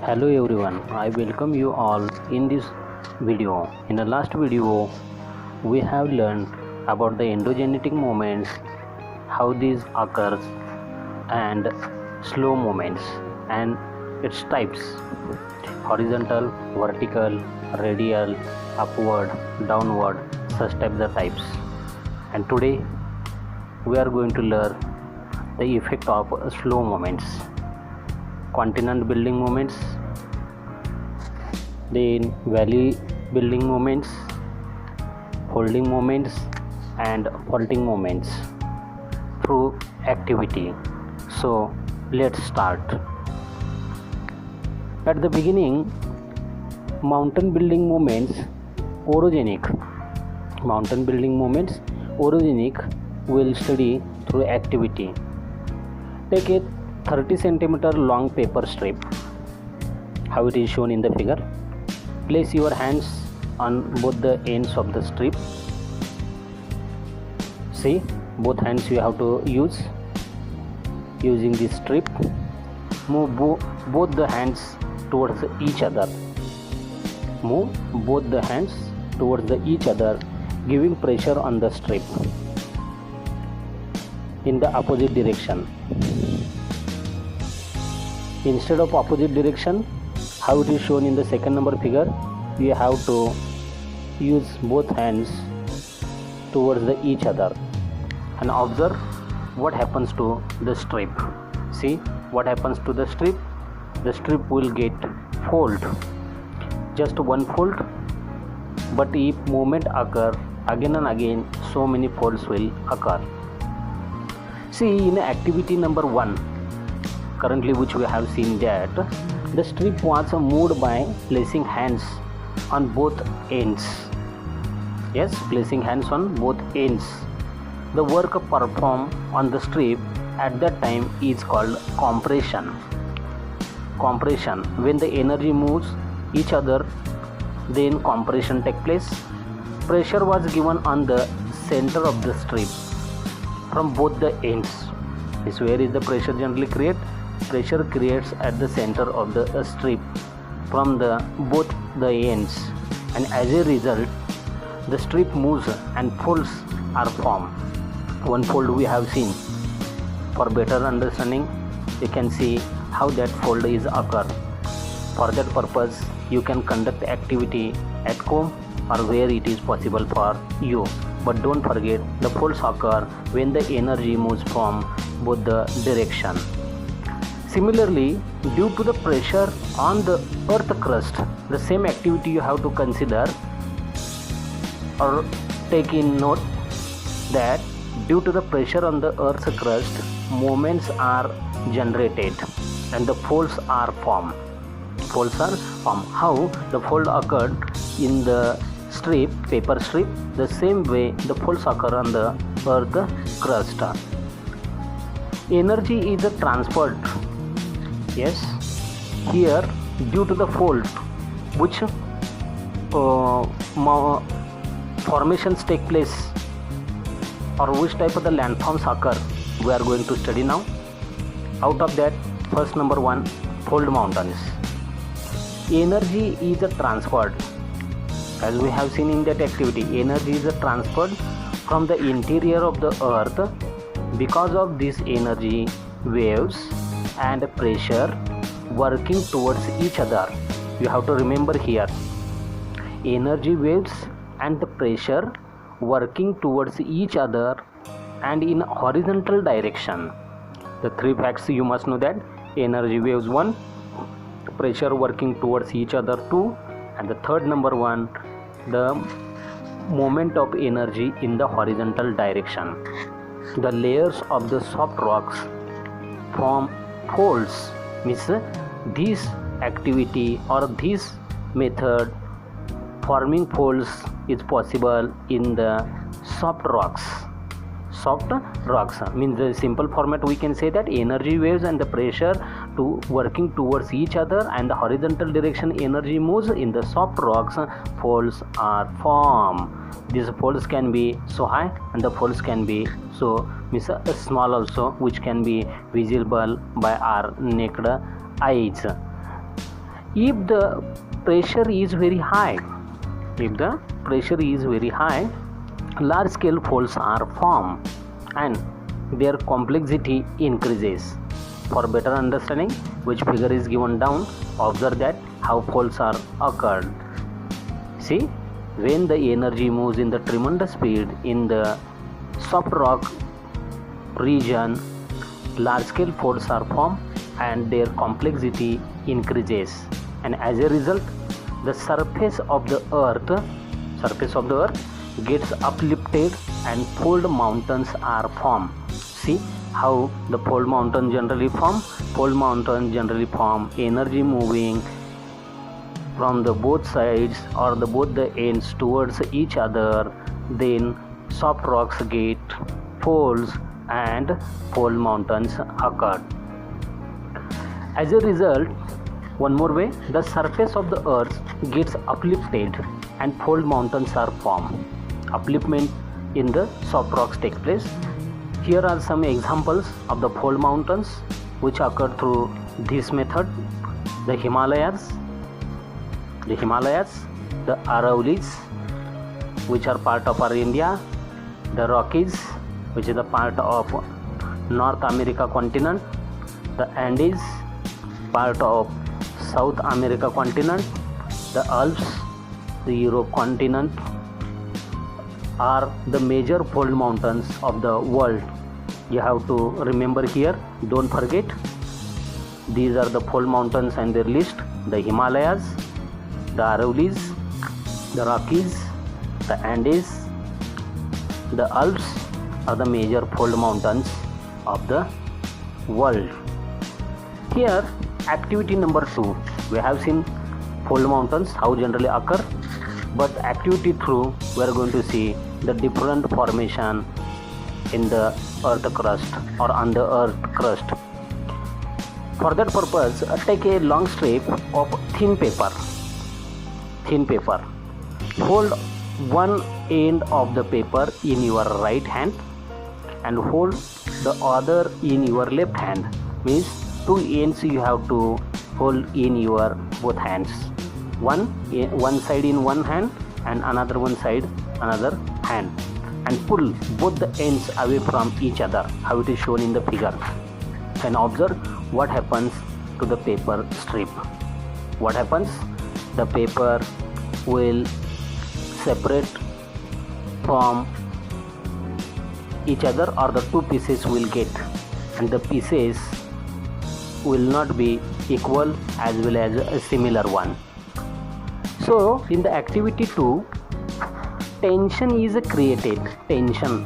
Hello everyone, I welcome you all in this video. In the last video, we have learned about the endogenetic movements, how these occurs, and slow movements and its types: horizontal, vertical, radial, upward, downward, such types. And today we are going to learn the effect of slow movements, continent building movements, then valley building movements, holding movements, and faulting movements through activity. So let's start. At the beginning, mountain building movements, orogenic. Mountain building movements, orogenic, will study through activity. Take a 30 centimeter long paper strip, how it is shown in the figure. Place your hands on both the ends of the strip. See, both hands you have to use using this strip. Move both the hands towards each other. Move both the hands towards each other, giving pressure on the strip in the opposite direction. Instead of opposite direction, how it is shown in the second number figure, you have to use both hands towards each other and observe what happens to the strip. See what happens to the strip. The strip will get fold, just one fold, but if movement occur again and again, so many folds will occur. See, in activity number 1 currently, which we have seen, that the strip was moved by placing hands on both ends. Yes, placing hands on both ends. The work performed on the strip at that time is called compression. Compression, when the energy moves each other, then compression takes place. Pressure was given on the center of the strip from both the ends. This where is the pressure generally create? Pressure creates at the center of the strip from both the ends, and as a result the strip moves and folds are formed. One fold we have seen. For better understanding, you can see how that fold is occur. For that purpose, you can conduct activity at home or where it is possible for you, but don't forget the folds occur when the energy moves from both the direction. Similarly, due to the pressure on the earth crust, the same activity you have to consider or take in note, that due to the pressure on the earth's crust, movements are generated and the folds are formed. Folds are formed. How the fold occurred in the strip, paper strip, the same way the folds occur on the earth crust. Energy is transferred. Yes, here due to the fold, which formations take place, or which type of the landforms occur, we are going to study now. Out of that, first number 1, fold mountains. Energy is transferred, as we have seen in that activity. Energy is transferred from the interior of the earth. Because of this energy, waves and pressure working towards each other. You have to remember here, energy waves and the pressure working towards each other and in horizontal direction. The 3 facts you must know: that energy waves 1, pressure working towards each other 2, and the third number 1, the movement of energy in the horizontal direction. The layers of the soft rocks form folds, means this activity or this method forming folds is possible in the soft rocks. Soft rocks means the simple format we can say that energy waves and the pressure to working towards each other and the horizontal direction energy moves in the soft rocks, folds are formed. These folds can be so high and the folds can be so small also, which can be visible by our naked eyes. If the pressure is very high, large scale faults are formed and their complexity increases. For better understanding which figure is given down, observe that how faults are occurred. See, when the energy moves in the tremendous speed in the soft rock region, large scale faults are formed and their complexity increases, and as a result the surface of the earth gets uplifted and fold mountains are formed. See how the fold mountain generally form. Energy moving from the both sides or the both the ends towards each other, then soft rocks get folds and fold mountains occur. As a result, one more way, the surface of the earth gets uplifted and fold mountains are formed. Upliftment in the soft rocks take place. Here are some examples of the fold mountains which occur through this method: the Himalayas, the Aravallis, which are part of our India, the Rockies, which is the part of North America continent, the Andes, part of South America continent, the Alps, the Europe continent are the major fold mountains of the world. You have to remember here, don't forget, these are the fold mountains and their list: the Himalayas, the Aravallis, the Rockies, the Andes, the Alps are the major fold mountains of the world. Here, activity number 2, we have seen fold mountains how generally occur, but activity through we are going to see the different formation in the earth crust or on the earth crust. For that purpose, take a long strip of thin paper. Hold one end of the paper in your right hand and hold the other in your left hand. Means two ends you have to hold in your both hands. One side in one hand and another one side another hand, and pull both the ends away from each other, how it is shown in the figure, and observe what happens to the paper strip. What happens? The paper will separate from each other, or the two pieces will get, and the pieces will not be equal as well as a similar one. So in the activity 2, tension is created. Tension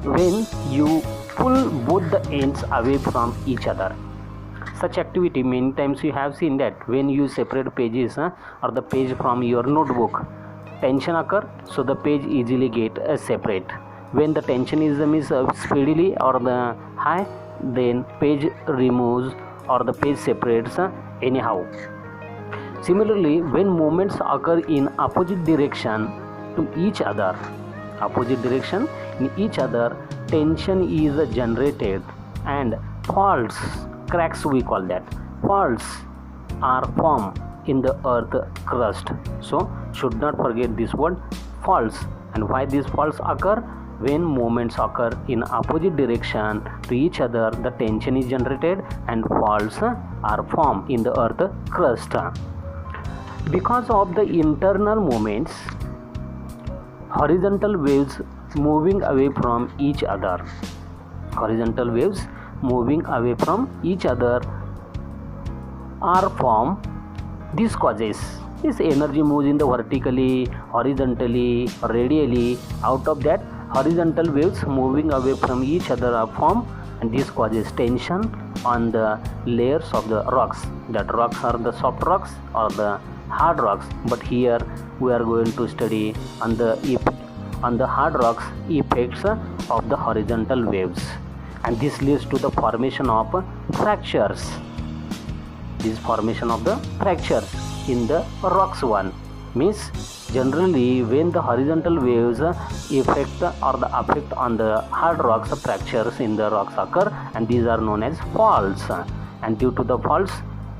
when you pull both the ends away from each other. Such activity many times you have seen that when you separate pages or the page from your notebook, tension occur, so the page easily get separate. When the tension is speedily or the high, then page removes or the page separates anyhow. Similarly, when movements occur in opposite direction to each other, tension is generated and faults, cracks we call that, faults are formed in the earth crust. So should not forget this word, faults. And why these faults occur? When movements occur in opposite direction to each other, the tension is generated and faults are formed in the earth crust. Because of the internal movements, horizontal waves moving away from each other, are formed. This causes, this energy moves in the vertically, horizontally, radially. Out of that, horizontal waves moving away from each other are formed, and this causes tension on the layers of the rocks. That rocks are the soft rocks or the hard rocks, but here we are going to study on the hard rocks effects of the horizontal waves, and this leads to the formation of fractures. This formation of the fractures in the rocks one means generally when the horizontal waves effect on the hard rocks, fractures in the rocks occur, and these are known as faults. And due to the faults,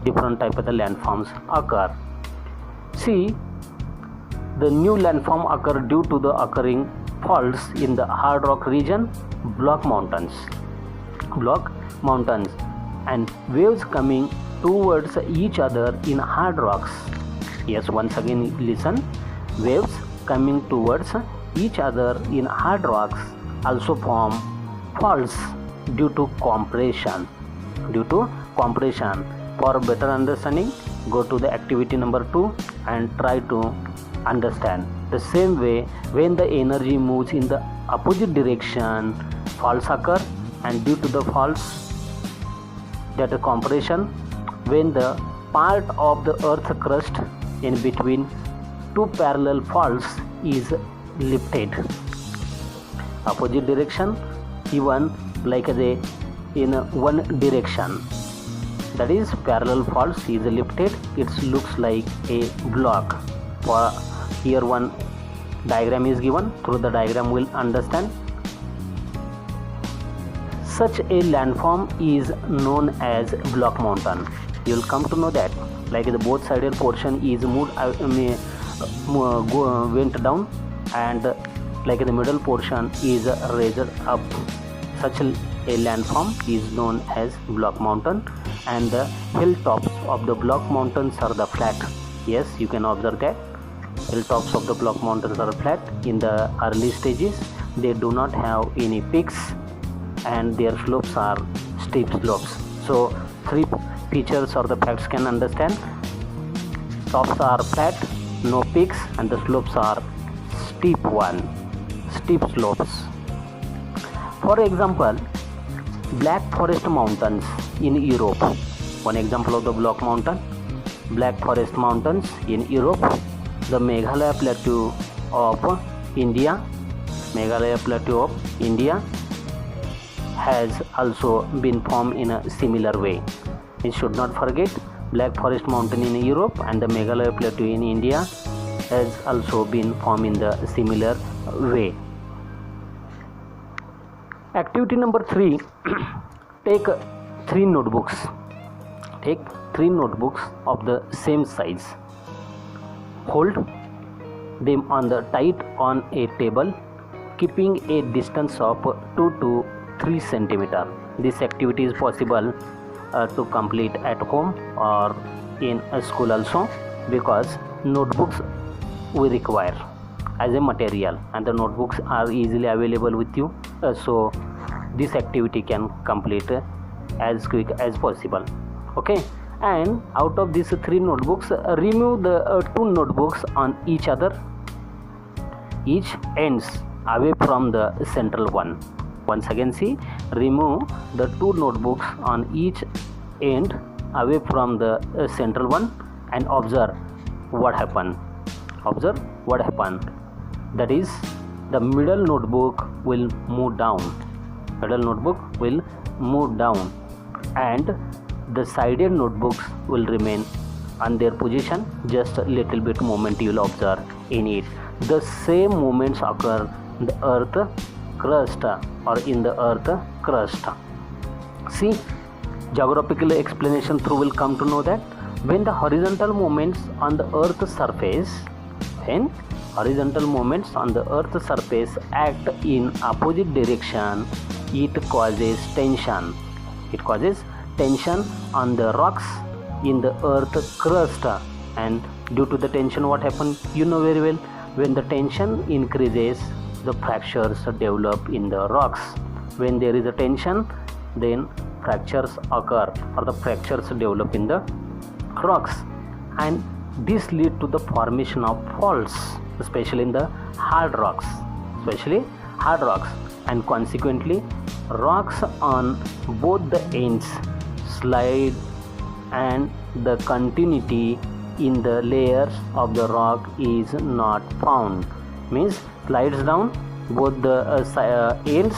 different type of the landforms occur. See, the new landform occur due to the occurring faults in the hard rock region, block mountains, and waves coming towards each other in hard rocks. Yes, once again listen. Waves coming towards each other in hard rocks also form faults due to compression. For better understanding, go to the activity number 2 and try to understand. The same way, when the energy moves in the opposite direction, faults occur, and due to the faults, that is compression, when the part of the earth crust in between two parallel faults is lifted, opposite direction, even like the in one direction, that is parallel faults is lifted, it looks like a block. For here one diagram is given. Through the diagram we'll understand. Such a landform is known as block mountain. You'll come to know that, like the both sided portion is went down, and like the middle portion is raised up. Such a landform is known as block mountain, and the hilltops of the block mountains are the flat. Yes, you can observe that hilltops of the block mountains are flat. In the early stages, they do not have any peaks, and their slopes are steep slopes. So three features or the facts can understand. Tops are flat, no peaks, and the slopes are steep slopes. For example, Black Forest Mountains in Europe. One example of the block mountain, Black Forest Mountains in Europe. The Meghalaya Plateau of India has also been formed in a similar way. We should not forget, Black Forest Mountain in Europe and the Meghalaya Plateau in India has also been formed in the similar way. Activity number 3. Take 3 notebooks. Take 3 notebooks of the same size. Hold them tight on a table, keeping a distance of 2 to 3 centimeter. This activity is possible to complete at home or in a school also, because notebooks we require as a material, and the notebooks are easily available with you, so this activity can complete as quick as possible. Okay, and out of these 3 notebooks, remove the 2 notebooks on each ends away from the central one. Once again, see, remove the 2 notebooks on each end away from the central one, and observe what happened. That is, the middle notebook will move down. And the sided notebooks will remain on their position. Just a little bit movement you will observe in it. The same movements occur in the earth crust or in the earth crust. See, geographical explanation through will come to know that when the horizontal movements on the earth surface act in opposite direction, it causes tension. On the rocks in the earth crust, and due to the tension, what happens, you know very well. When the tension increases, the fractures develop in the rocks. When there is a tension, then fractures occur, or the fractures develop in the rocks, and this lead to the formation of faults, especially in the hard rocks, and consequently rocks on both the ends slide, and the continuity in the layers of the rock is not found. Means slides down both the ends,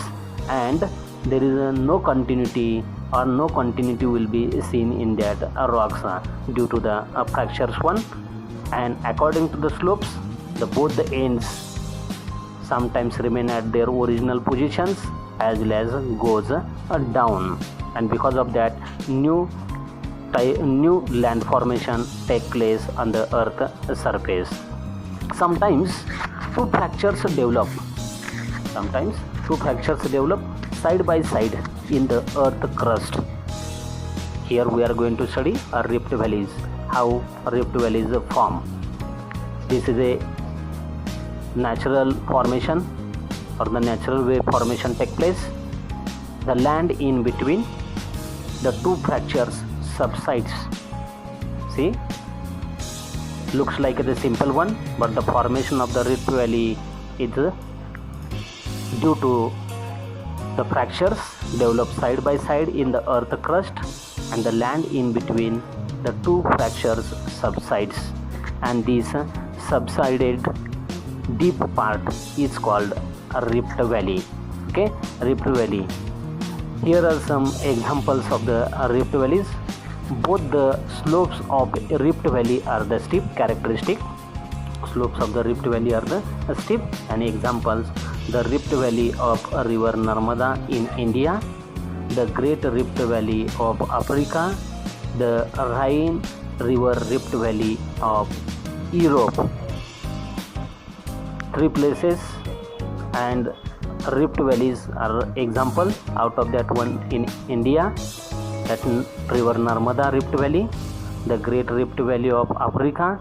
and there is no continuity, or no continuity will be seen in that rocks due to the fractures one. And according to the slopes, both the ends sometimes remain at their original positions as well as goes down, and because of that new new land formation take place on the earth surface. Sometimes two fractures develop. Sometimes two fractures develop side by side in the earth crust. Here we are going to study rift valleys, how rift valleys form. This is a natural formation or the natural way formation take place. The land in between the two fractures subsides. See, looks like the simple one, but the formation of the rift valley is due to the fractures develop side by side in the earth crust, and the land in between the two fractures subsides, and this subsided deep part is called a rift valley. Okay, rift valley. Here are some examples of the rift valleys. Both the slopes of rift valley are the steep. Characteristic slopes of the rift valley are the steep. And examples: the rift valley of river Narmada in India, the great rift valley of Africa, the Rhine river rift valley of Europe. Three places and rift valleys are example. Out of that, one in India, that river Narmada rift valley, the great rift valley of Africa,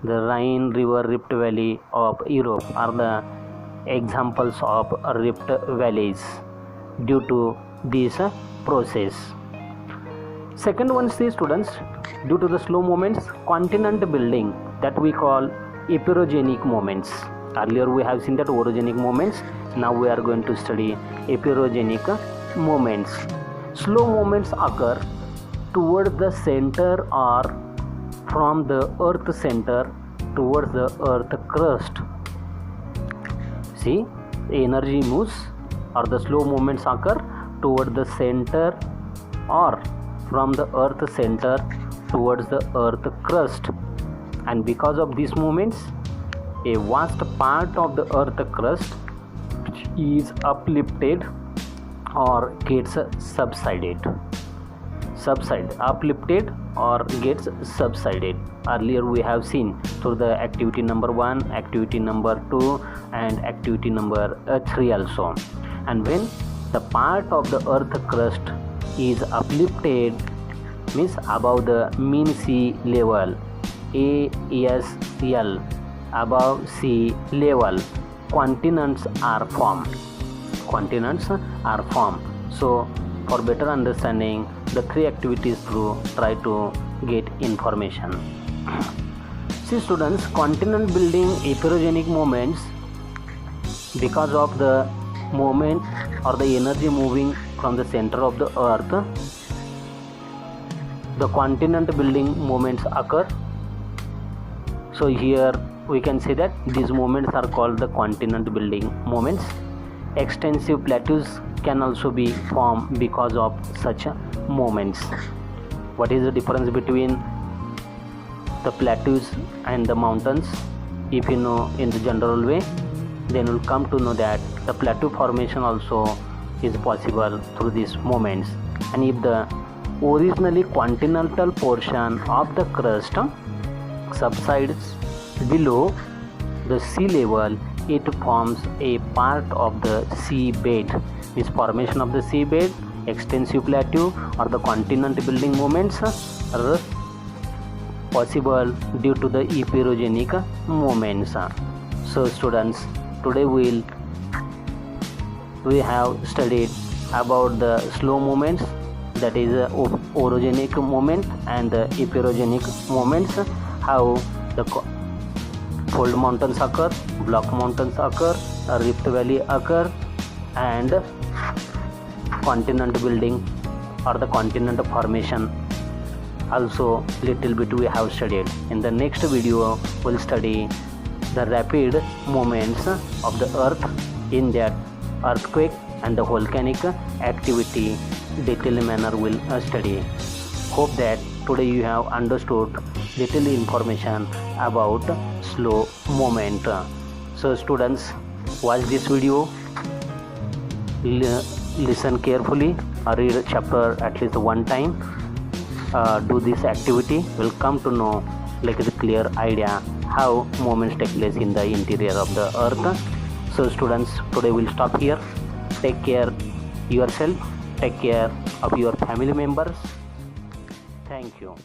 the Rhine river rift valley of Europe are the examples of rift valleys due to this process. Second one, see students, due to the slow movements, continent building, that we call epeirogenic movements. Earlier we have seen that orogenic movements. Now we are going to study epeirogenic movements. Slow movements occur towards the center or from the earth center towards the earth crust. See, energy moves or the slow movements occur toward the center or from the earth center towards the earth crust, and because of these movements, a vast part of the earth crust is uplifted or gets uplifted or gets subsided. Earlier we have seen through the activity number 1, activity number 2 and activity number 3 also. And when the part of the earth crust is uplifted, means above the mean sea level, ASL, above sea level, continents are formed. So for better understanding the three activities through, try to get information. See students, continent building epeirogenic movements, because of the movement or the energy moving from the center of the earth, the continent building movements occur. So here we can say that these movements are called the continent building movements. Extensive plateaus can also be formed because of such movements. What is the difference between the plateaus and the mountains? If you know in the general way, then you will come to know that the plateau formation also is possible through these movements. And if the originally continental portion of the crust subsides below the sea level, it forms a part of the seabed. This formation of the seabed, extensive plateau or the continent building movements are possible due to the epeirogenic movements. So students, today we have studied about the slow movements, that is orogenic movement, and the epeirogenic movements, how the fold mountains occur, block mountains occur, a rift valley occur, and continent building or the continent formation also little bit we have studied. In the next video we'll study the rapid movements of the earth in that earthquake and the volcanic activity. Detailed manner will study. Hope that today you have understood little information about slow movement. So students, watch this video, listen carefully, read chapter at least one time, do this activity, will come to know like the clear idea how movements take place in the interior of the earth. So students, today we'll stop here. Take care yourself, take care of your family members. Thank you.